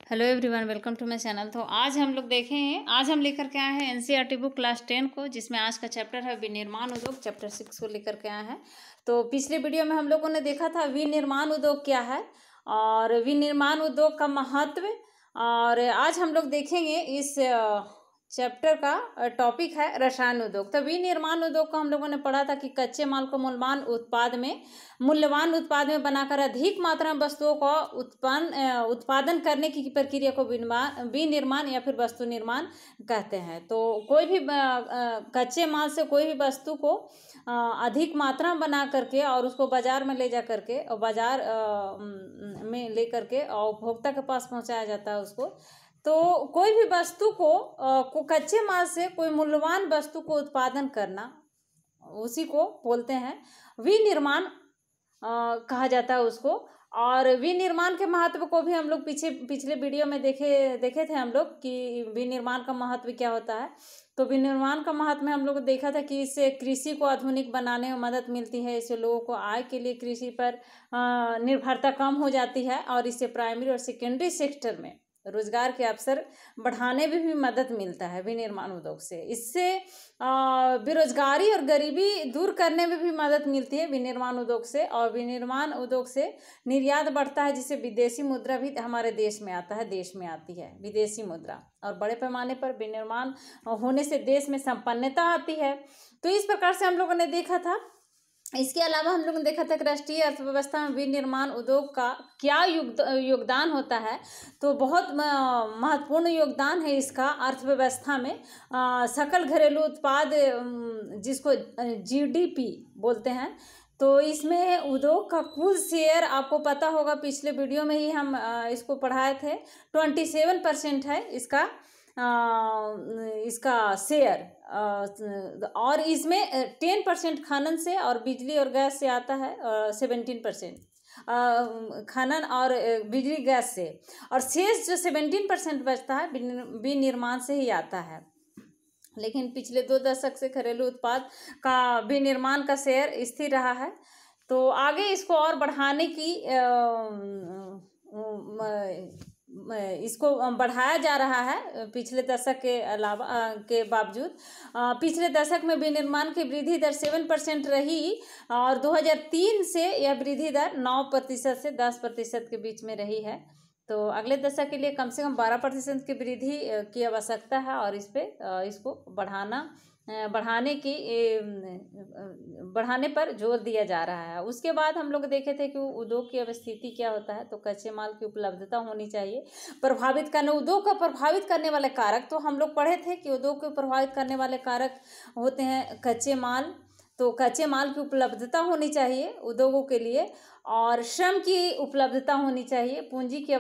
Hello everyone, welcome to my channel. तो आज हम लोग देखें, आज हम लेकर के आए हैं एनसीईआरटी बुक क्लास 10 को, जिसमें आज का चैप्टर है विनिर्माण उद्योग, चैप्टर 6 को लेकर के आए हैं। तो पिछले वीडियो में हम लोगों ने देखा था विनिर्माण उद्योग क्या है और विनिर्माण उद्योग का महत्व। और आज हम लोग देखेंगे इस चैप्टर का टॉपिक है रसायन उद्योग। तो विनिर्माण उद्योग को हम लोगों ने पढ़ा था कि कच्चे माल को मूल्यवान उत्पाद में बनाकर अधिक मात्रा में वस्तुओं का उत्पादन करने की प्रक्रिया को विनिर्माण या फिर वस्तु निर्माण कहते हैं। तो कोई भी कच्चे माल से कोई भी वस्तु को अधिक मात्रा में बना करके और उसको बाजार में ले जा करके और बाजार में ले करके और उपभोक्ता के पास पहुंचाया जाता है उसको। तो कोई भी वस्तु को कच्चे माल से कोई मूल्यवान वस्तु को उत्पादन करना, उसी को बोलते हैं विनिर्माण कहा जाता है उसको। और विनिर्माण के महत्व को भी हम लोग पिछले वीडियो में देखे थे हम लोग कि विनिर्माण का महत्व क्या होता है। तो विनिर्माण का महत्व में हम लोग देखा था कि इससे कृषि को आधुनिक बनाने में मदद मिलती है, इससे लोगों को आय के लिए कृषि पर निर्भरता कम हो जाती है और इससे प्राइमरी और सेकेंडरी सेक्टर में रोजगार के अवसर बढ़ाने में भी मदद मिलता है विनिर्माण उद्योग से। इससे बेरोजगारी और गरीबी दूर करने में भी मदद मिलती है विनिर्माण उद्योग से। और विनिर्माण उद्योग से निर्यात बढ़ता है, जिससे विदेशी मुद्रा भी हमारे देश में आती है विदेशी मुद्रा। और बड़े पैमाने पर विनिर्माण होने से देश में संपन्नता आती है। तो इस प्रकार से हम लोगों ने देखा था। इसके अलावा हम लोगों ने देखा था कि राष्ट्रीय अर्थव्यवस्था में विनिर्माण उद्योग का क्या योगदान होता है। तो बहुत महत्वपूर्ण योगदान है इसका अर्थव्यवस्था में। सकल घरेलू उत्पाद, जिसको जीडीपी बोलते हैं, तो इसमें उद्योग का कुल शेयर आपको पता होगा, पिछले वीडियो में ही हम इसको पढ़ाए थे। 27% है इसका शेयर। और इसमें 10% खनन से और बिजली और गैस से आता है, 17% खनन और बिजली गैस से। और शेष जो 17% बचता है विनिर्माण से ही आता है। लेकिन पिछले 2 दशक से घरेलू उत्पाद का विनिर्माण का शेयर स्थिर रहा है। तो आगे इसको और बढ़ाने की इसको बढ़ाया जा रहा है पिछले दशक के बावजूद। पिछले दशक में विनिर्माण की वृद्धि दर 7% रही और 2003 से यह वृद्धि दर 9% से 10% के बीच में रही है। तो अगले दशक के लिए कम से कम 12% की वृद्धि की आवश्यकता है और इसको बढ़ाने पर जोर दिया जा रहा है। उसके बाद हम लोग देखे थे कि उद्योग की अवस्थिति क्या होता है। तो कच्चे माल की उपलब्धता होनी चाहिए। उद्योग को प्रभावित करने वाले कारक, तो हम लोग पढ़े थे कि उद्योग को प्रभावित करने वाले कारक होते हैं कच्चे माल। तो कच्चे माल की उपलब्धता होनी चाहिए उद्योगों के लिए, और श्रम की उपलब्धता होनी चाहिए, पूंजी की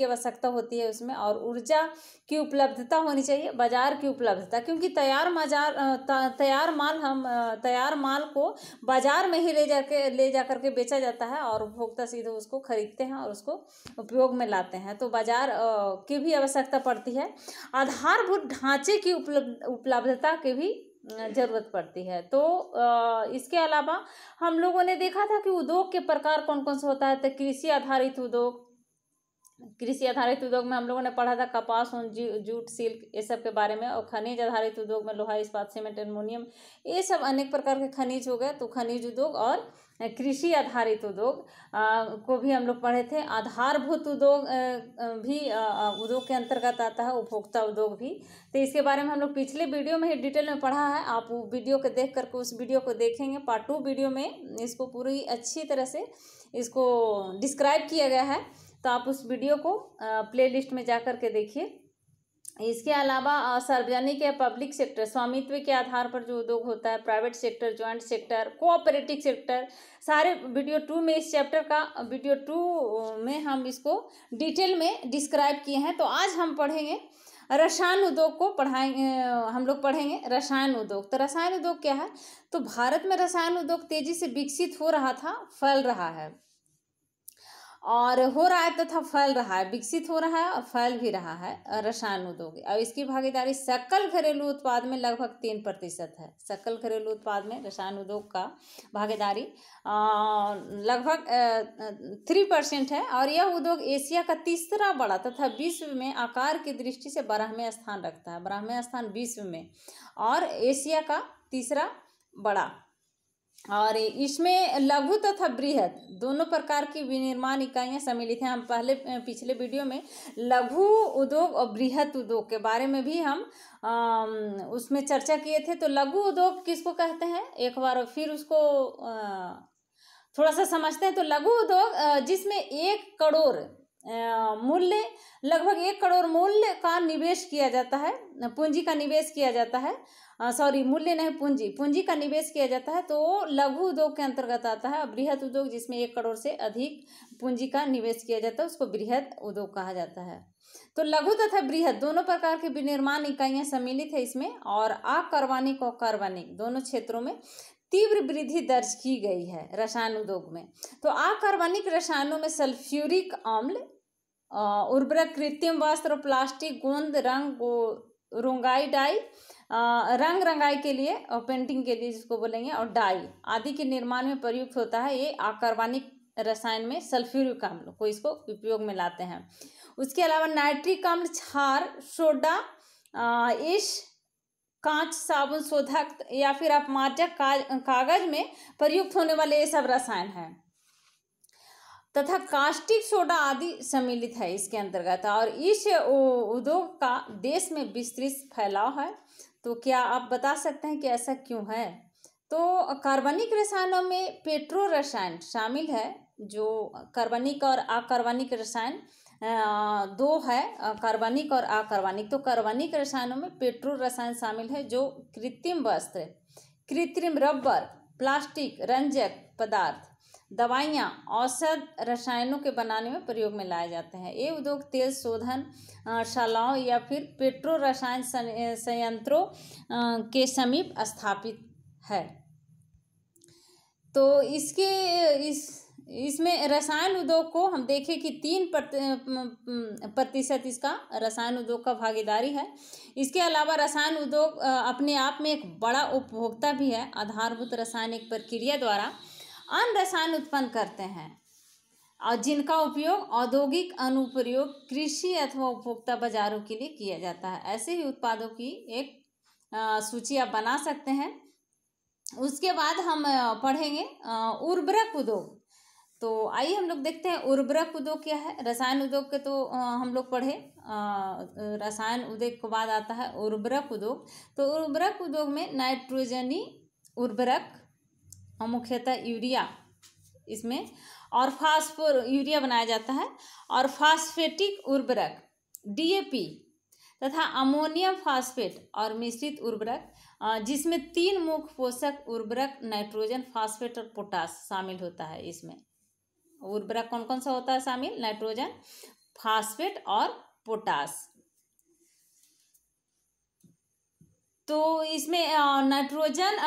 आवश्यकता होती है उसमें, और ऊर्जा की उपलब्धता होनी चाहिए, बाजार की उपलब्धता, क्योंकि तैयार माल को बाजार में ही ले जा करके बेचा जाता है और उपभोक्ता सीधे उसको खरीदते हैं और उसको उपयोग में लाते हैं। तो बाजार की भी आवश्यकता पड़ती है। आधारभूत ढांचे की उपलब्धता की भी जरूरत पड़ती है। तो इसके अलावा हम लोगों ने देखा था कि उद्योग के प्रकार कौन कौन से होता है। तो कृषि आधारित उद्योग में हम लोगों ने पढ़ा था कपास, ऊन, जूट, सिल्क, ये सब के बारे में। और खनिज आधारित उद्योग में लोहा, इस्पात, सीमेंट, एल्युमिनियम, ये सब अनेक प्रकार के खनिज हो गए। तो खनिज उद्योग और कृषि आधारित उद्योग को भी हम लोग पढ़े थे। आधारभूत उद्योग भी उद्योग के अंतर्गत आता है, उपभोक्ता उद्योग भी। तो इसके बारे में हम लोग पिछले वीडियो में ही डिटेल में पढ़ा है। आप वीडियो को देख करके उस वीडियो को देखेंगे। पार्ट 2 वीडियो में इसको पूरी अच्छी तरह से इसको डिस्क्राइब किया गया है। तो आप उस वीडियो को प्लेलिस्ट में जा करके देखिए। इसके अलावा सार्वजनिक या पब्लिक सेक्टर, स्वामित्व के आधार पर जो उद्योग होता है, private sector, joint sector, cooperative sector, सारे वीडियो 2 में, इस चैप्टर का वीडियो 2 में हम इसको डिटेल में डिस्क्राइब किए हैं। तो आज हम पढ़ेंगे रसायन उद्योग को हम लोग पढ़ेंगे रसायन उद्योग। तो रसायन उद्योग क्या है। तो भारत में रसायन उद्योग तेजी से विकसित हो रहा था, फैल रहा है। और हो रहा है तथा फैल रहा है, विकसित हो रहा है और फैल भी रहा है रसायन उद्योग। और इसकी भागीदारी सकल घरेलू उत्पाद में लगभग 3% है। सकल घरेलू उत्पाद में रसायन उद्योग का भागीदारी लगभग 3% है। और यह उद्योग एशिया का तीसरा बड़ा तथा विश्व में आकार की दृष्टि से 12वें स्थान रखता है। 12वें स्थान विश्व में और एशिया का तीसरा बड़ा। और इसमें लघु तथा बृहद दोनों प्रकार की विनिर्माण इकाइयां सम्मिलित हैं। हम पिछले वीडियो में लघु उद्योग और बृहद उद्योग के बारे में भी हम उसमें चर्चा किए थे। तो लघु उद्योग किसको कहते हैं, एक बार फिर उसको थोड़ा सा समझते हैं। तो लघु उद्योग जिसमें 1 करोड़ मूल्य, लगभग 1 करोड़ मूल्य का निवेश किया जाता है, पूंजी का निवेश किया जाता है, सॉरी मूल्य नहीं, पूंजी का निवेश किया जाता है, तो लघु उद्योग के अंतर्गत आता है। और बृहद उद्योग जिसमें 1 करोड़ से अधिक पूंजी का निवेश किया जाता है उसको बृहद उद्योग कहा जाता है। तो लघु तथा बृहद दोनों प्रकार की विनिर्माण इकाइयां सम्मिलित है इसमें। और अकार्बनिक और कार्बनिक दोनों क्षेत्रों में तीव्र वृद्धि दर्ज की गई है रसायन उद्योग में। तो अकार्बनिक रसायनों में सल्फ्यूरिक अम्ल, उर्वरक, कृत्रिम वस्त्र, प्लास्टिक, गोंद, रंगाई, डाई, रंग रंगाई के लिए और पेंटिंग के लिए जिसको बोलेंगे, और डाई आदि के निर्माण में प्रयुक्त होता है। ये अकार्बनिक रसायन में सल्फ्यूरिक अम्ल को इसको उपयोग में लाते हैं। उसके अलावा नाइट्रिक अम्ल, क्षार, सोडा, ईश, कांच, साबुन, शोधक या फिर अपमार्जक कागज में प्रयुक्त होने वाले ये सब रसायन हैं तथा कास्टिक सोडा आदि सम्मिलित है इसके अंतर्गत। और इस उद्योग का देश में विस्तृत फैलाव है। तो क्या आप बता सकते हैं कि ऐसा क्यों है? तो कार्बनिक रसायनों में पेट्रो रसायन शामिल है। जो कार्बनिक और अकार्बनिक रसायन 2 है, कार्बनिक और अकार्बनिक। तो कार्बनिक रसायनों में पेट्रो रसायन शामिल है जो कृत्रिम वस्त्र, कृत्रिम रबर, प्लास्टिक, रंजक पदार्थ, दवाइयाँ, औषध रसायनों के बनाने में प्रयोग में लाए जाते हैं। ये उद्योग तेल शोधन शालाओं या फिर पेट्रो रसायन संयंत्रों के समीप स्थापित है। तो इसमें रसायन उद्योग को हम देखें कि 3% इसका रसायन उद्योग का भागीदारी है। इसके अलावा रसायन उद्योग अपने आप में एक बड़ा उपभोक्ता भी है। आधारभूत रासायनिक प्रक्रिया द्वारा अन्य रसायन उत्पन्न करते हैं और जिनका उपयोग औद्योगिक अनुप्रयोग, कृषि अथवा उपभोक्ता बाजारों के लिए किया जाता है। ऐसे ही उत्पादों की एक सूची आप बना सकते हैं। उसके बाद हम पढ़ेंगे उर्वरक उद्योग। तो आइए हम लोग देखते हैं उर्वरक उद्योग क्या है। रसायन उद्योग के तो हम लोग पढ़े, रसायन उद्योग के बाद आता है उर्वरक उद्योग। तो उर्वरक उद्योग में नाइट्रोजनी उर्वरक, मुख्यतः यूरिया इसमें, और यूरिया बनाया जाता है, और फास्फेटिक उर्वरक DAP तथा अमोनियम फास्फेट और मिश्रित उर्वरक, जिसमें 3 मुख्य पोषक उर्वरक नाइट्रोजन, फास्फेट और पोटास शामिल होता है। इसमें उर्वरक कौन कौन सा होता है शामिल? नाइट्रोजन, फास्फेट और पोटास। तो इसमें नाइट्रोजन,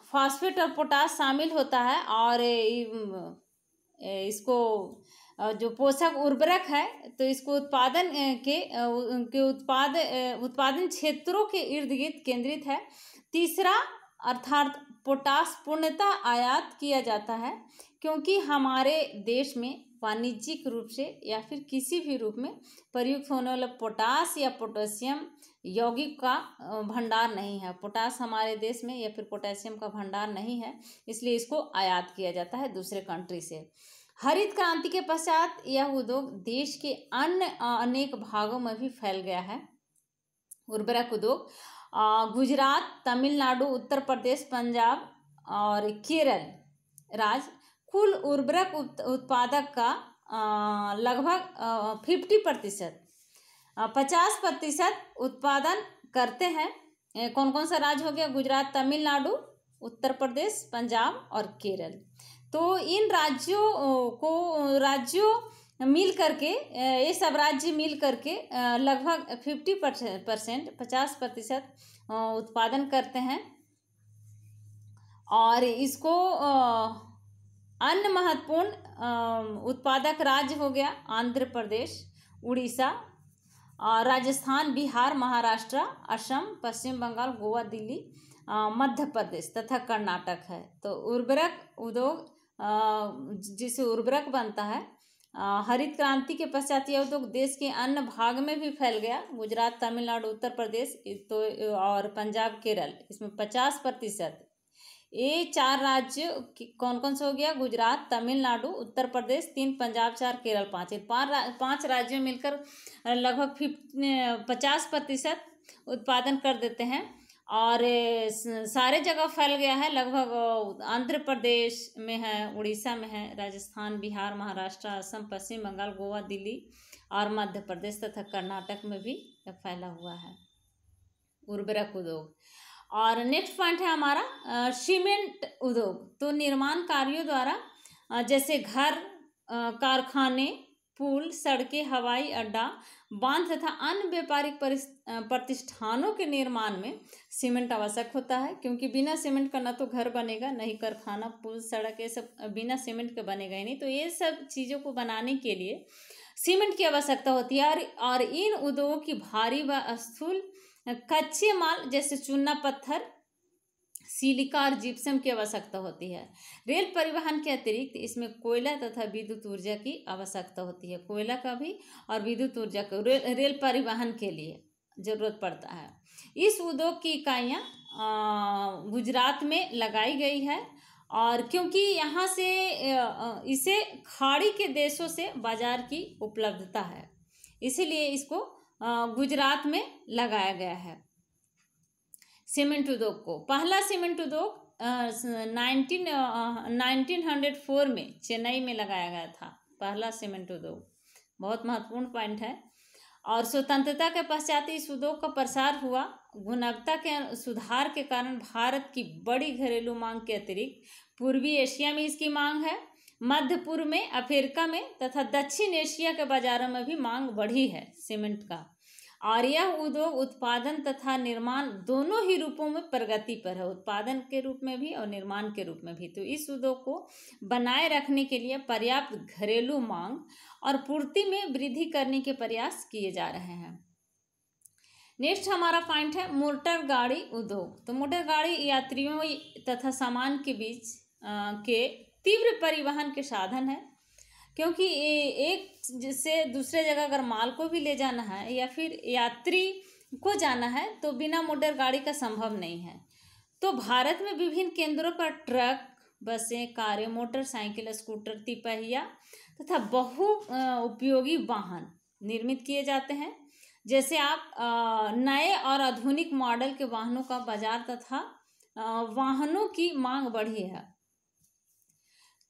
फास्फेट और पोटास शामिल होता है। और इसको जो पोषक उर्वरक है तो इसको उत्पादन क्षेत्रों के इर्द गिर्द केंद्रित है। तीसरा अर्थात पोटास पूर्णतः आयात किया जाता है, क्योंकि हमारे देश में वाणिज्यिक रूप से या फिर किसी भी रूप में प्रयुक्त होने वाला पोटास या पोटेशियम यौगिक का भंडार नहीं है। पोटास हमारे देश में या फिर पोटेशियम का भंडार नहीं है, इसलिए इसको आयात किया जाता है दूसरे कंट्री से। हरित क्रांति के पश्चात यह उद्योग देश के अन्य अनेक भागों में भी फैल गया है। उर्वरक उद्योग गुजरात, तमिलनाडु, उत्तर प्रदेश, पंजाब और केरल राज्य कुल उर्वरक उत्पादक का लगभग 50% उत्पादन करते हैं। कौन कौन सा राज्य हो गया? गुजरात, तमिलनाडु, उत्तर प्रदेश, पंजाब और केरल। तो इन राज्यों मिल करके, ये सब राज्य मिल करके लगभग 50% उत्पादन करते हैं। और इसको अन्य महत्वपूर्ण उत्पादक राज्य हो गया आंध्र प्रदेश, उड़ीसा, राजस्थान, बिहार, महाराष्ट्र, असम, पश्चिम बंगाल, गोवा, दिल्ली, मध्य प्रदेश तथा कर्नाटक है। तो उर्वरक उद्योग, जिससे उर्वरक बनता है, हरित क्रांति के पश्चात यह उद्योग देश के अन्य भाग में भी फैल गया। गुजरात, तमिलनाडु, उत्तर प्रदेश तो और पंजाब, केरल, इसमें 50%। ये 4 राज्य कौन कौन से हो गया? गुजरात, तमिलनाडु, उत्तर प्रदेश 3, पंजाब 4, केरल 5। 5 राज्यों मिलकर लगभग 50% उत्पादन कर देते हैं। और सारे जगह फैल गया है, लगभग आंध्र प्रदेश में है, उड़ीसा में है, राजस्थान, बिहार, महाराष्ट्र, असम, पश्चिम बंगाल, गोवा, दिल्ली और मध्य प्रदेश तथा कर्नाटक में भी फैला हुआ है उर्वरक उद्योग। और नेक्स्ट पॉइंट है हमारा सीमेंट उद्योग। तो निर्माण कार्यों द्वारा जैसे घर, कारखाने, पुल, सड़कें, हवाई अड्डा, बांध तथा अन्य व्यापारिक प्रतिष्ठानों के निर्माण में सीमेंट आवश्यक होता है, क्योंकि बिना सीमेंट का ना तो घर बनेगा, नहीं कारखाना, पुल, सड़क, ये सब बिना सीमेंट के बनेगा ही नहीं। तो ये सब चीज़ों को बनाने के लिए सीमेंट की आवश्यकता होती है। और इन उद्योगों की भारी व स्थूल कच्चे माल जैसे चूना पत्थर, सिलिका और जिप्सम की आवश्यकता होती है। रेल परिवहन के अतिरिक्त इसमें कोयला तथा विद्युत ऊर्जा की आवश्यकता होती है। कोयला का भी और विद्युत ऊर्जा को रेल परिवहन के लिए जरूरत पड़ता है। इस उद्योग की इकाइयाँ गुजरात में लगाई गई है, और क्योंकि यहाँ से इसे खाड़ी के देशों से बाजार की उपलब्धता है, इसीलिए इसको गुजरात में लगाया गया है सीमेंट उद्योग को। पहला सीमेंट उद्योग 1904 में चेन्नई में लगाया गया था, पहला सीमेंट उद्योग। बहुत महत्वपूर्ण पॉइंट है। और स्वतंत्रता के पश्चात इस उद्योग का प्रसार हुआ। गुणवत्ता के सुधार के कारण भारत की बड़ी घरेलू मांग के अतिरिक्त पूर्वी एशिया में इसकी मांग है, मध्य पूर्व में, अफ्रीका में तथा दक्षिण एशिया के बाजारों में भी मांग बढ़ी है सीमेंट का। और यह उद्योग उत्पादन तथा निर्माण दोनों ही रूपों में प्रगति पर है, उत्पादन के रूप में भी और निर्माण के रूप में भी। तो इस उद्योग को बनाए रखने के लिए पर्याप्त घरेलू मांग और पूर्ति में वृद्धि करने के प्रयास किए जा रहे हैं। नेक्स्ट हमारा पॉइंट है मोटर गाड़ी उद्योग। तो मोटर गाड़ी यात्रियों तथा सामान के बीच के तीव्र परिवहन के साधन है, क्योंकि एक से दूसरे जगह अगर माल को भी ले जाना है या फिर यात्री को जाना है तो बिना मोटर गाड़ी का संभव नहीं है। तो भारत में विभिन्न केंद्रों पर ट्रक, बसें, कारें, मोटरसाइकिल, स्कूटर, तिपहिया तथा बहु उपयोगी वाहन निर्मित किए जाते हैं। जैसे आप नए और आधुनिक मॉडल के वाहनों का बाजार तथा वाहनों की मांग बढ़ी है,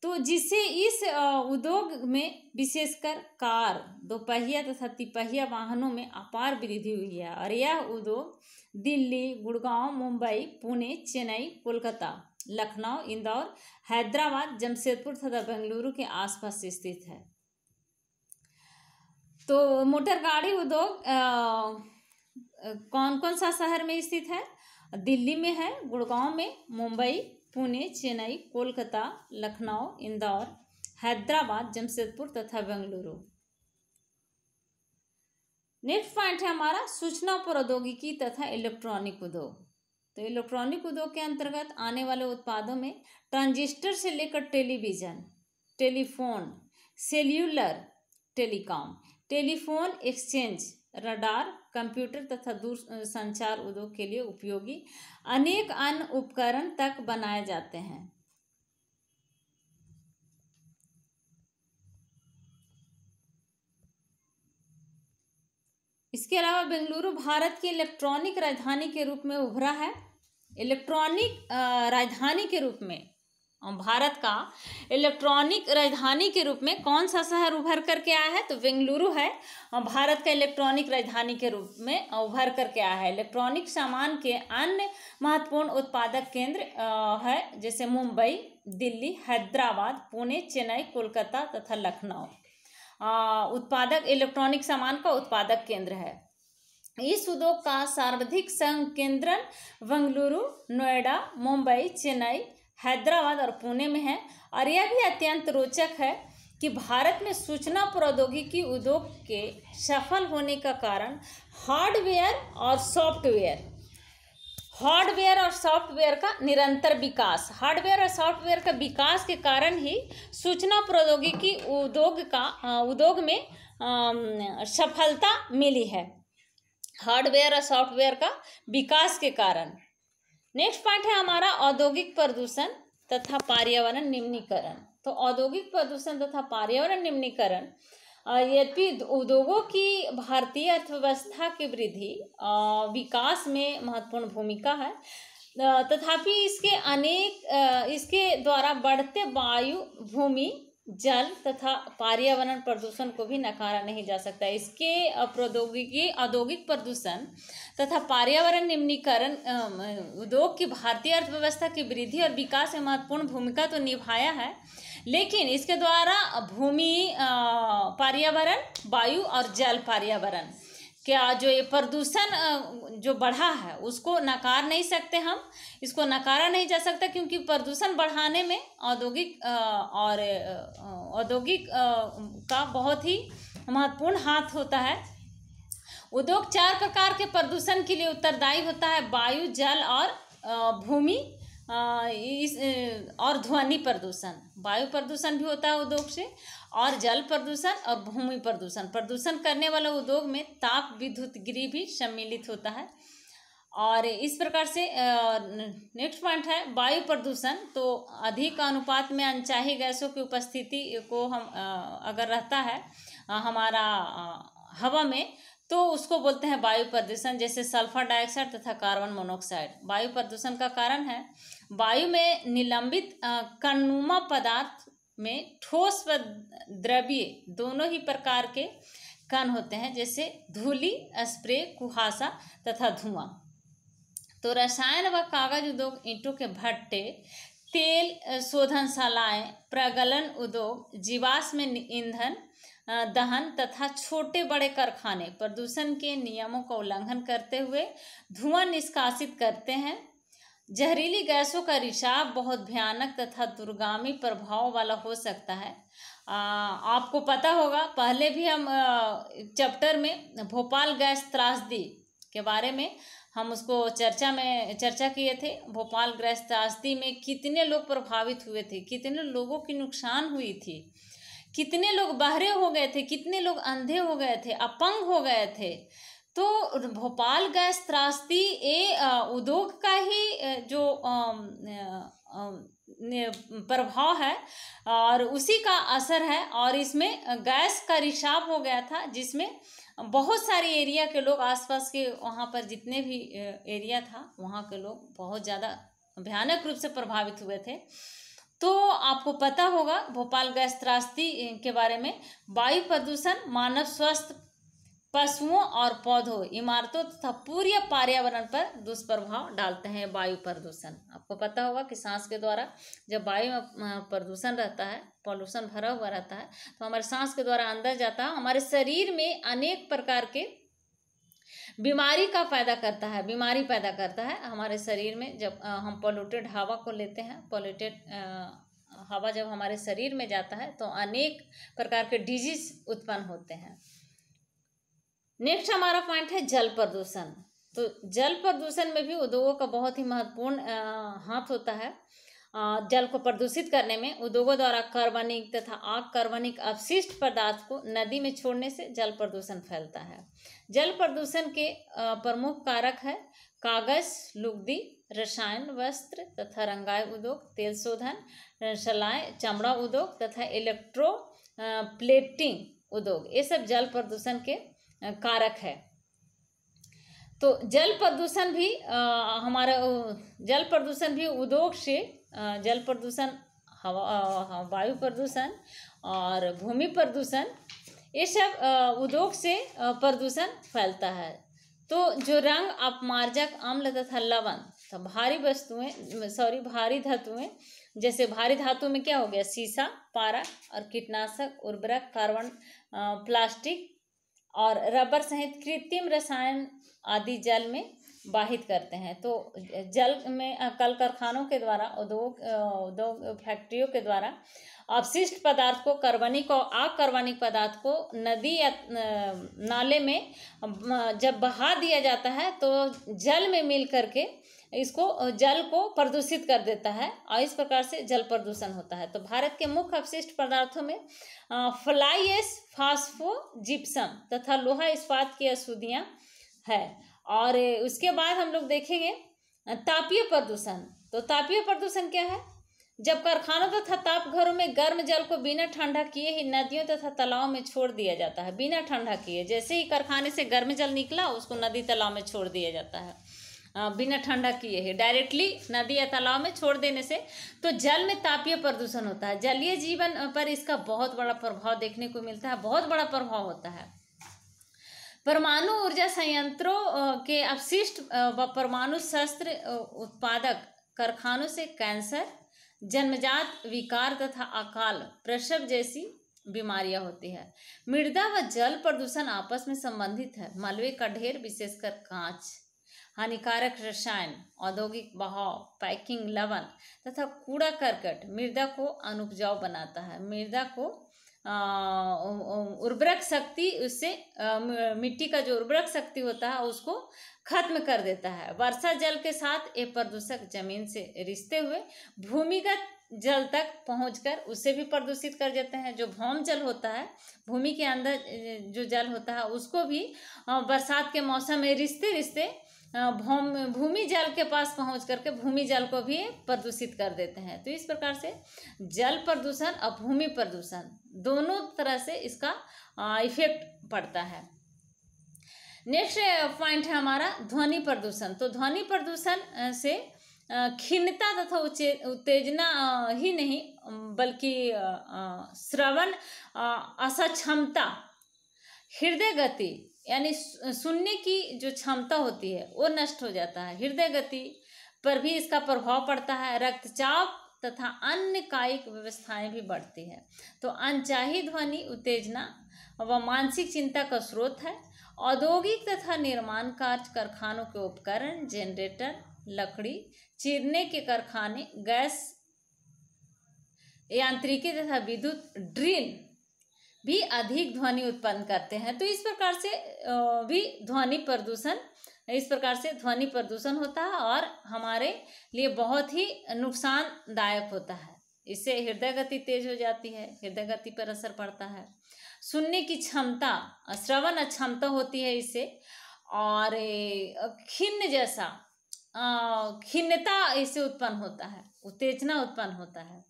तो जिससे इस उद्योग में विशेषकर कार, दोपहिया तथा तिपहिया वाहनों में अपार वृद्धि हुई है। और यह उद्योग दिल्ली, गुड़गांव, मुंबई, पुणे, चेन्नई, कोलकाता, लखनऊ, इंदौर, हैदराबाद, जमशेदपुर तथा बेंगलुरु के आसपास स्थित है। तो मोटर गाड़ी उद्योग कौन कौन सा शहर में स्थित है? दिल्ली में है, गुड़गांव में, मुंबई, पुणे, चेन्नई, कोलकाता, लखनऊ, इंदौर, हैदराबाद, जमशेदपुर तथा बेंगलुरु। नेक्स्ट पॉइंट है हमारा सूचना प्रौद्योगिकी तथा इलेक्ट्रॉनिक उद्योग। तो इलेक्ट्रॉनिक उद्योग के अंतर्गत आने वाले उत्पादों में ट्रांजिस्टर से लेकर television, telephone, cellular telecom, telephone exchange, radar, computer तथा दूर संचार उद्योग के लिए उपयोगी अनेक अन्य उपकरण तक बनाए जाते हैं। इसके अलावा बेंगलुरु भारत की इलेक्ट्रॉनिक राजधानी के रूप में उभरा है। इलेक्ट्रॉनिक राजधानी के रूप में भारत का इलेक्ट्रॉनिक राजधानी के रूप में कौन सा शहर उभर करके आया है? तो बेंगलुरु है भारत का इलेक्ट्रॉनिक राजधानी के रूप में उभर करके आया है। इलेक्ट्रॉनिक सामान के अन्य महत्वपूर्ण उत्पादक केंद्र है, जैसे मुंबई, दिल्ली, हैदराबाद, पुणे, चेन्नई, कोलकाता तथा लखनऊ उत्पादक इलेक्ट्रॉनिक सामान का उत्पादक केंद्र है। इस उद्योग का सर्वाधिक संकेंद्रण बेंगलुरु, नोएडा, मुंबई, चेन्नई हैदराबाद और पुणे में है। और यह भी अत्यंत रोचक है कि भारत में सूचना प्रौद्योगिकी उद्योग के सफल होने का कारण हार्डवेयर और सॉफ्टवेयर का निरंतर विकास, हार्डवेयर और सॉफ्टवेयर का विकास के कारण ही सूचना प्रौद्योगिकी उद्योग में सफलता मिली है, हार्डवेयर और सॉफ्टवेयर का विकास के कारण। नेक्स्ट पॉइंट है हमारा औद्योगिक प्रदूषण तथा पर्यावरण निम्नीकरण। तो औद्योगिक प्रदूषण तथा पर्यावरण निम्नीकरण, यद्यपि उद्योगों की भारतीय अर्थव्यवस्था की वृद्धि विकास में महत्वपूर्ण भूमिका है, तथापि इसके द्वारा बढ़ते वायु, भूमि, जल तथा पर्यावरण प्रदूषण को भी नकारा नहीं जा सकता। इसके औद्योगिक प्रदूषण तथा पर्यावरण निम्नीकरण उद्योग की भारतीय अर्थव्यवस्था की वृद्धि और विकास में महत्वपूर्ण भूमिका तो निभाया है, लेकिन इसके द्वारा भूमि, पर्यावरण, वायु और जल पर्यावरण क्या जो ये प्रदूषण जो बढ़ा है उसको नकार नहीं सकते हम, इसको नकारा नहीं जा सकता, क्योंकि प्रदूषण बढ़ाने में औद्योगिक का बहुत ही महत्वपूर्ण हाथ होता है। उद्योग 4 प्रकार के प्रदूषण के लिए उत्तरदायी होता है: वायु, जल और भूमि और ध्वनि प्रदूषण। वायु प्रदूषण भी होता है उद्योग से, और जल प्रदूषण और भूमि प्रदूषण। प्रदूषण करने वाले उद्योग में ताप विद्युतगिरी भी सम्मिलित होता है। और इस प्रकार से नेक्स्ट पॉइंट है वायु प्रदूषण। तो अधिक अनुपात में अनचाही गैसों की उपस्थिति को हम अगर रहता है हमारा हवा में, तो उसको बोलते हैं वायु प्रदूषण, जैसे सल्फर डाइऑक्साइड तथा कार्बन मोनोऑक्साइड। वायु प्रदूषण का कारण है वायु में निलंबित कणनुमा पदार्थ में ठोस व द्रवीय दोनों ही प्रकार के कण होते हैं, जैसे धूलि, स्प्रे, कुहासा तथा धुआं। तो रसायन व कागज उद्योग, ईंटों के भट्टे, तेल शोधनशालाएं, प्रगलन उद्योग, जीवाश्म ईंधन दहन तथा छोटे बड़े कारखाने प्रदूषण के नियमों का उल्लंघन करते हुए धुआं निष्कासित करते हैं। जहरीली गैसों का रिसाव बहुत भयानक तथा दूरगामी प्रभाव वाला हो सकता है। आपको पता होगा, पहले भी हम चैप्टर में भोपाल गैस त्रासदी के बारे में हम उसको चर्चा किए थे। भोपाल गैस त्रासदी में कितने लोग प्रभावित हुए थे, कितने लोगों की नुकसान हुई थी, कितने लोग बहरे हो गए थे, कितने लोग अंधे हो गए थे, अपंग हो गए थे। तो भोपाल गैस त्रासदी उद्योग का ही जो प्रभाव है और उसी का असर है। और इसमें गैस का रिसाव हो गया था, जिसमें बहुत सारे एरिया के लोग, आसपास के वहाँ पर जितने भी एरिया था वहाँ के लोग बहुत ज़्यादा भयानक रूप से प्रभावित हुए थे। तो आपको पता होगा भोपाल गैस त्रासदी के बारे में। वायु प्रदूषण मानव स्वास्थ्य, पशुओं और पौधों, इमारतों तथा पूरे पर्यावरण पर दुष्प्रभाव डालते हैं वायु प्रदूषण। आपको पता होगा कि सांस के द्वारा जब वायु में प्रदूषण रहता है, पॉल्यूशन भरा हुआ रहता है, तो हमारे सांस के द्वारा अंदर जाता है, हमारे शरीर में अनेक प्रकार के बीमारी पैदा करता है हमारे शरीर में। जब हम पॉल्यूटेड हवा को लेते हैं, पॉल्यूटेड हवा जब हमारे शरीर में जाता है तो अनेक प्रकार के डिजीज उत्पन्न होते हैं। नेक्स्ट हमारा पॉइंट है जल प्रदूषण। तो जल प्रदूषण में भी उद्योगों का बहुत ही महत्वपूर्ण हाथ होता है। जल को प्रदूषित करने में उद्योगों द्वारा कार्बनिक तथा अकार्बनिक अपशिष्ट पदार्थ को नदी में छोड़ने से जल प्रदूषण फैलता है। जल प्रदूषण के प्रमुख कारक है कागज, लुगदी, रसायन, वस्त्र तथा रंगाई उद्योग, तेल शोधन शलाएं, चमड़ा उद्योग तथा इलेक्ट्रो प्लेटिंग उद्योग, ये सब जल प्रदूषण के कारक है। तो जल प्रदूषण भी उद्योग से जल प्रदूषण, वायु प्रदूषण और भूमि प्रदूषण, ये सब उद्योग से प्रदूषण फैलता है। तो जो रंग, अपमार्जक, अम्ल तथा लवण, तो भारी धातुएं, जैसे भारी धातु में क्या हो गया, शीशा, पारा और कीटनाशक, उर्वरक, कार्बन, प्लास्टिक और रबर सहित कृत्रिम रसायन आदि जल में वाहित करते हैं। तो जल में कल कारखानों के द्वारा, उद्योग फैक्ट्रियों के द्वारा अपशिष्ट पदार्थ को, कार्बनिक और अकार्बनिक पदार्थ को नदी या नाले में जब बहा दिया जाता है तो जल में मिल करके इसको, जल को प्रदूषित कर देता है और इस प्रकार से जल प्रदूषण होता है। तो भारत के मुख्य अपशिष्ट पदार्थों में फ्लाई ऐश, फास्फोजिप्सम तथा लोहा इस्पात की अशुद्धियाँ है। और उसके बाद हम लोग देखेंगे तापीय प्रदूषण। तो तापीय प्रदूषण क्या है? जब कारखानों तथा ताप घरों में गर्म जल को बिना ठंडा किए ही नदियों तथा तालाबों में छोड़ दिया जाता है। बिना ठंडा किए, जैसे ही कारखाने से गर्म जल निकला उसको नदी तालाब में छोड़ दिया जाता है, बिना ठंडा किए ही डायरेक्टली नदी या तालाब में छोड़ देने से तो जल में तापीय प्रदूषण होता है। जलीय जीवन पर इसका बहुत बड़ा प्रभाव देखने को मिलता है, बहुत बड़ा प्रभाव होता है। परमाणु ऊर्जा संयंत्रों के अपशिष्ट व परमाणु शस्त्र उत्पादक कारखानों से कैंसर, जन्मजात विकार तथा अकाल प्रसव जैसी बीमारियां होती है। मृदा व जल प्रदूषण आपस में संबंधित है। मलबे का ढेर, विशेषकर कांच, हानिकारक रसायन, औद्योगिक बहाव, पैकिंग, लवण तथा कूड़ा करकट मृदा को अनुपजाऊ बनाता है। मृदा को उर्वरक शक्ति, उससे मिट्टी का जो उर्वरक शक्ति होता है उसको खत्म कर देता है। वर्षा जल के साथ ये प्रदूषक जमीन से रिश्ते हुए भूमिगत जल तक पहुंचकर उसे भी प्रदूषित कर देते हैं। जो भौम जल होता है, भूमि के अंदर जो जल होता है, उसको भी बरसात के मौसम में रिश्ते भूमि जल के पास पहुंच करके भूमि जल को भी प्रदूषित कर देते हैं। तो इस प्रकार से जल प्रदूषण और भूमि प्रदूषण दोनों तरह से इसका इफेक्ट पड़ता है। नेक्स्ट पॉइंट है हमारा ध्वनि प्रदूषण। तो ध्वनि प्रदूषण से खिन्नता तथा उत्तेजना ही नहीं बल्कि श्रवण असक्षमता, हृदय गति यानी सुनने की जो क्षमता होती है वो नष्ट हो जाता है। हृदय गति पर भी इसका प्रभाव पड़ता है। रक्तचाप तथा अन्य कायिक व्यवस्थाएं भी बढ़ती है। तो अनचाही ध्वनि उत्तेजना व मानसिक चिंता का स्रोत है। औद्योगिक तथा निर्माण कार्य कारखानों के उपकरण, जनरेटर, लकड़ी चीरने के कारखाने, गैस यांत्रिकी तथा विद्युत ड्रिल भी अधिक ध्वनि उत्पन्न करते हैं। तो इस प्रकार से भी ध्वनि प्रदूषण होता है और हमारे लिए बहुत ही नुकसानदायक होता है। इससे हृदय गति तेज हो जाती है, हृदय गति पर असर पड़ता है। सुनने की क्षमता, श्रवण अक्षमता होती है इससे, और खिन्नता इससे उत्पन्न होता है, उत्तेजना उत्पन्न होता है।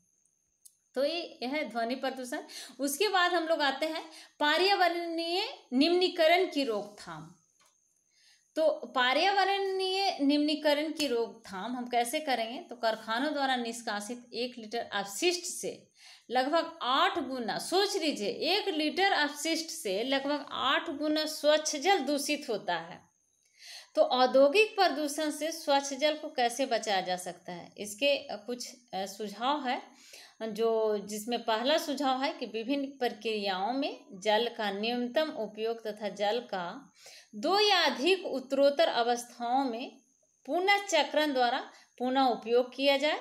तो ये है ध्वनि प्रदूषण। उसके बाद हम लोग आते हैं पर्यावरणीय निम्नीकरण की रोकथाम। तो पर्यावरणीय निम्नीकरण की रोकथाम हम कैसे करेंगे? तो कारखानों द्वारा निष्कासित 1 लीटर अपशिष्ट से लगभग 8 गुना, सोच लीजिए, 1 लीटर अपशिष्ट से लगभग 8 गुना स्वच्छ जल दूषित होता है। तो औद्योगिक प्रदूषण से स्वच्छ जल को कैसे बचाया जा सकता है? इसके कुछ सुझाव है, जिसमें पहला सुझाव है कि विभिन्न प्रक्रियाओं में जल का न्यूनतम उपयोग तथा जल का 2 या अधिक उत्तरोत्तर अवस्थाओं में पुनः चक्रण द्वारा पुनः उपयोग किया जाए।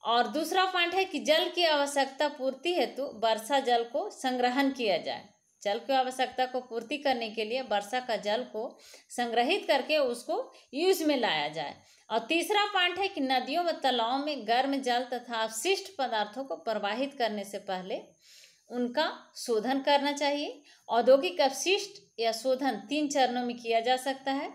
और दूसरा पॉइंट है कि जल की आवश्यकता पूर्ति हेतु वर्षा जल को संग्रहण किया जाए। जल की आवश्यकता को पूर्ति करने के लिए वर्षा का जल को संग्रहित करके उसको यूज में लाया जाए। और तीसरा पॉइंट है कि नदियों व तालाबों में गर्म जल तथा अपशिष्ट पदार्थों को प्रवाहित करने से पहले उनका शोधन करना चाहिए। औद्योगिक अपशिष्ट या शोधन 3 चरणों में किया जा सकता है।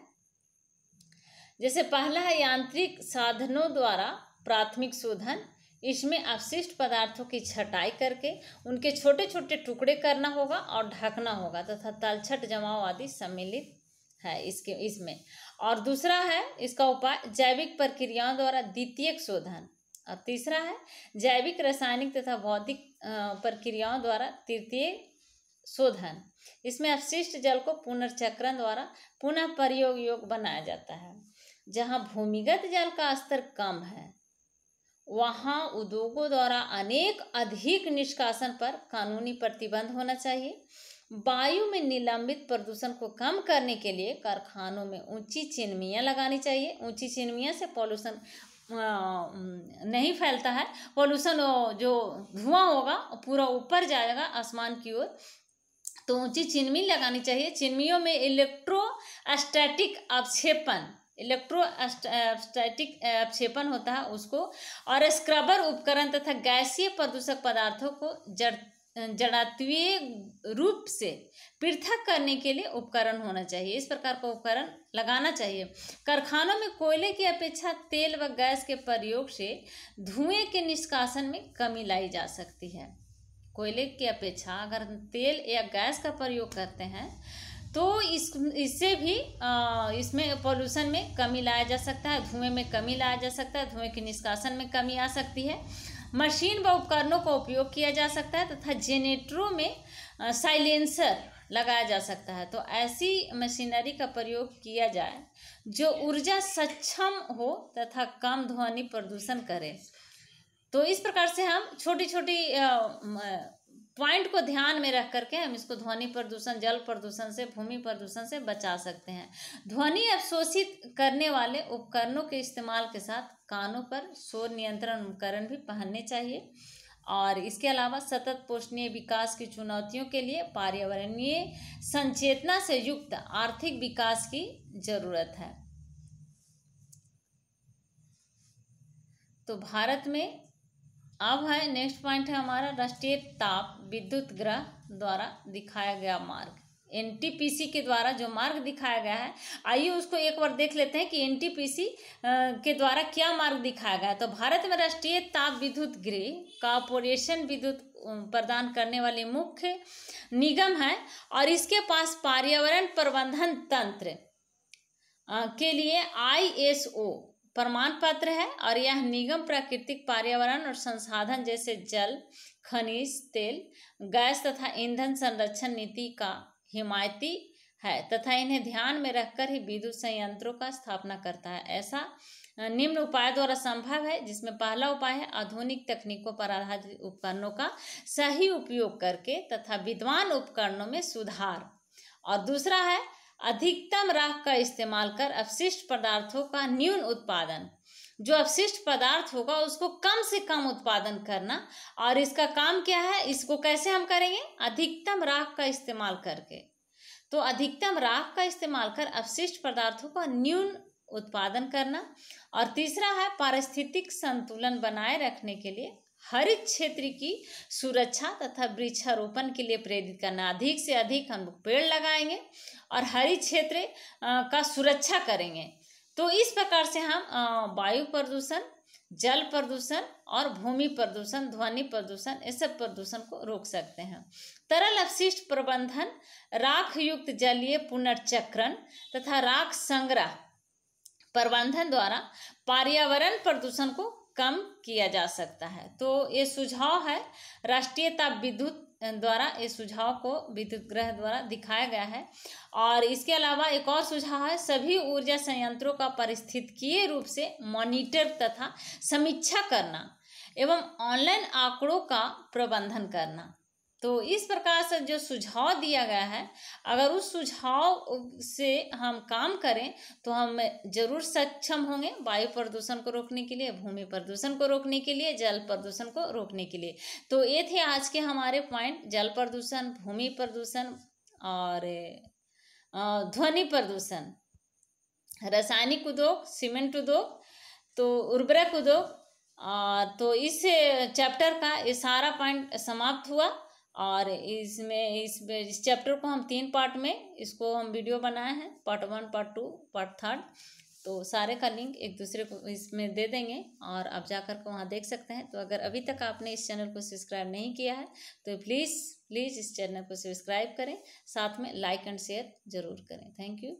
जैसे पहला है यांत्रिक साधनों द्वारा प्राथमिक शोधन। इसमें अपशिष्ट पदार्थों की छटाई करके उनके छोटे छोटे टुकड़े करना होगा और ढकना होगा तथा तलछट, जमाव आदि सम्मिलित है इसमें। और दूसरा है इसका उपाय जैविक प्रक्रियाओं द्वारा द्वितीयक शोधन। और तीसरा है जैविक, रासायनिक तथा भौतिक प्रक्रियाओं द्वारा तृतीय शोधन। इसमें अपशिष्ट जल को पुनर्चक्रण द्वारा पुनः प्रयोग योग्य बनाया जाता है। जहाँ भूमिगत जल का स्तर कम है वहाँ उद्योगों द्वारा अधिक निष्कासन पर कानूनी प्रतिबंध होना चाहिए। वायु में निलंबित प्रदूषण को कम करने के लिए कारखानों में ऊंची चिमनियाँ लगानी चाहिए। ऊंची चिमनियों से पॉल्यूशन नहीं फैलता है। पॉल्यूशन जो धुआं होगा पूरा ऊपर जाएगा आसमान की ओर। तो ऊंची चिमनी लगानी चाहिए। चिमनियों में इलेक्ट्रोस्टैटिक अपक्षेपण होता है उसको, और स्क्रबर उपकरण तथा गैसीय प्रदूषक पदार्थों को जड़त्वीय रूप से पृथक करने के लिए उपकरण होना चाहिए। इस प्रकार का उपकरण लगाना चाहिए। कारखानों में कोयले की अपेक्षा तेल व गैस के प्रयोग से धुएं के निष्कासन में कमी लाई जा सकती है। कोयले की अपेक्षा अगर तेल या गैस का प्रयोग करते हैं तो इससे भी इसमें पॉल्यूशन में कमी लाया जा सकता है, धुएं में कमी लाया जा सकता है, धुएं के निष्कासन में कमी आ सकती है। मशीन व उपकरणों का उपयोग किया जा सकता है तथा जेनरेटरों में साइलेंसर लगाया जा सकता है। तो ऐसी मशीनरी का प्रयोग किया जाए जो ऊर्जा सक्षम हो तथा कम ध्वनि प्रदूषण करे। तो इस प्रकार से हम छोटी छोटी पॉइंट को ध्यान में रख करके हम इसको ध्वनि प्रदूषण, जल प्रदूषण से, भूमि प्रदूषण से बचा सकते हैं। ध्वनि अवशोषित करने वाले उपकरणों के इस्तेमाल के साथ कानों पर शोर नियंत्रण उपकरण भी पहनने चाहिए। और इसके अलावा सतत पोषणीय विकास की चुनौतियों के लिए पर्यावरणीय संचेतना से युक्त आर्थिक विकास की जरूरत है। तो भारत में अब है नेक्स्ट पॉइंट है हमारा राष्ट्रीय ताप विद्युत ग्रह द्वारा दिखाया गया मार्ग। एनटीपीसी के द्वारा जो मार्ग दिखाया गया है, आइए उसको एक बार देख लेते हैं कि एनटीपीसी के द्वारा क्या मार्ग दिखाया गया है। तो भारत में राष्ट्रीय ताप विद्युत गृह कॉर्पोरेशन विद्युत प्रदान करने वाली मुख्य निगम है और इसके पास पर्यावरण प्रबंधन तंत्र के लिए ISO प्रमाण पत्र है। और यह निगम प्राकृतिक पर्यावरण और संसाधन जैसे जल, खनिज तेल, गैस तथा ईंधन संरक्षण नीति का हिमायती है तथा इन्हें ध्यान में रखकर ही विद्युत संयंत्रों का स्थापना करता है। ऐसा निम्न उपाय द्वारा संभव है, जिसमें पहला उपाय है आधुनिक तकनीकों पर आधारित उपकरणों का सही उपयोग करके तथा विद्वान उपकरणों में सुधार, और दूसरा है अधिकतम राख का इस्तेमाल कर अपशिष्ट पदार्थों का न्यून उत्पादन। जो अपशिष्ट पदार्थ होगा उसको कम से कम उत्पादन करना। और इसका काम क्या है, इसको कैसे हम करेंगे, अधिकतम राख का इस्तेमाल करके। तो अधिकतम राख का इस्तेमाल कर अपशिष्ट पदार्थों का न्यून उत्पादन करना। और तीसरा है पारिस्थितिक संतुलन बनाए रखने के लिए हरित क्षेत्र की सुरक्षा तथा वृक्षारोपण के लिए प्रेरित करना। अधिक से अधिक हम पेड़ लगाएंगे और हरित क्षेत्र का सुरक्षा करेंगे। तो इस प्रकार से हम वायु प्रदूषण, जल प्रदूषण और भूमि प्रदूषण, ध्वनि प्रदूषण, इस सब प्रदूषण को रोक सकते हैं। तरल अपशिष्ट प्रबंधन, राख युक्त जलीय पुनर्चक्रण तथा राख संग्रह प्रबंधन द्वारा पर्यावरण प्रदूषण को कम किया जा सकता है। तो ये सुझाव है राष्ट्रीय ताप विद्युत द्वारा, इस सुझाव को विद्युत ग्रह द्वारा दिखाया गया है। और इसके अलावा एक और सुझाव है सभी ऊर्जा संयंत्रों का पारिस्थितिकीय रूप से मॉनिटर तथा समीक्षा करना एवं ऑनलाइन आंकड़ों का प्रबंधन करना। तो इस प्रकार से जो सुझाव दिया गया है, अगर उस सुझाव से हम काम करें तो हम जरूर सक्षम होंगे वायु प्रदूषण को रोकने के लिए, भूमि प्रदूषण को रोकने के लिए, जल प्रदूषण को रोकने के लिए। तो ये थे आज के हमारे पॉइंट, जल प्रदूषण, भूमि प्रदूषण और ध्वनि प्रदूषण, रासायनिक उद्योग, सीमेंट उद्योग, तो उर्वरक उद्योग। तो इस चैप्टर का ये सारा पॉइंट समाप्त हुआ। और इसमें इस चैप्टर को हम 3 पार्ट में इसको हम वीडियो बनाए हैं, पार्ट 1, पार्ट 2, पार्ट 3। तो सारे का लिंक एक दूसरे को इसमें दे देंगे और आप जाकर के वहाँ देख सकते हैं। तो अगर अभी तक आपने इस चैनल को सब्सक्राइब नहीं किया है तो प्लीज़ इस चैनल को सब्सक्राइब करें, साथ में लाइक एंड शेयर ज़रूर करें। Thank you.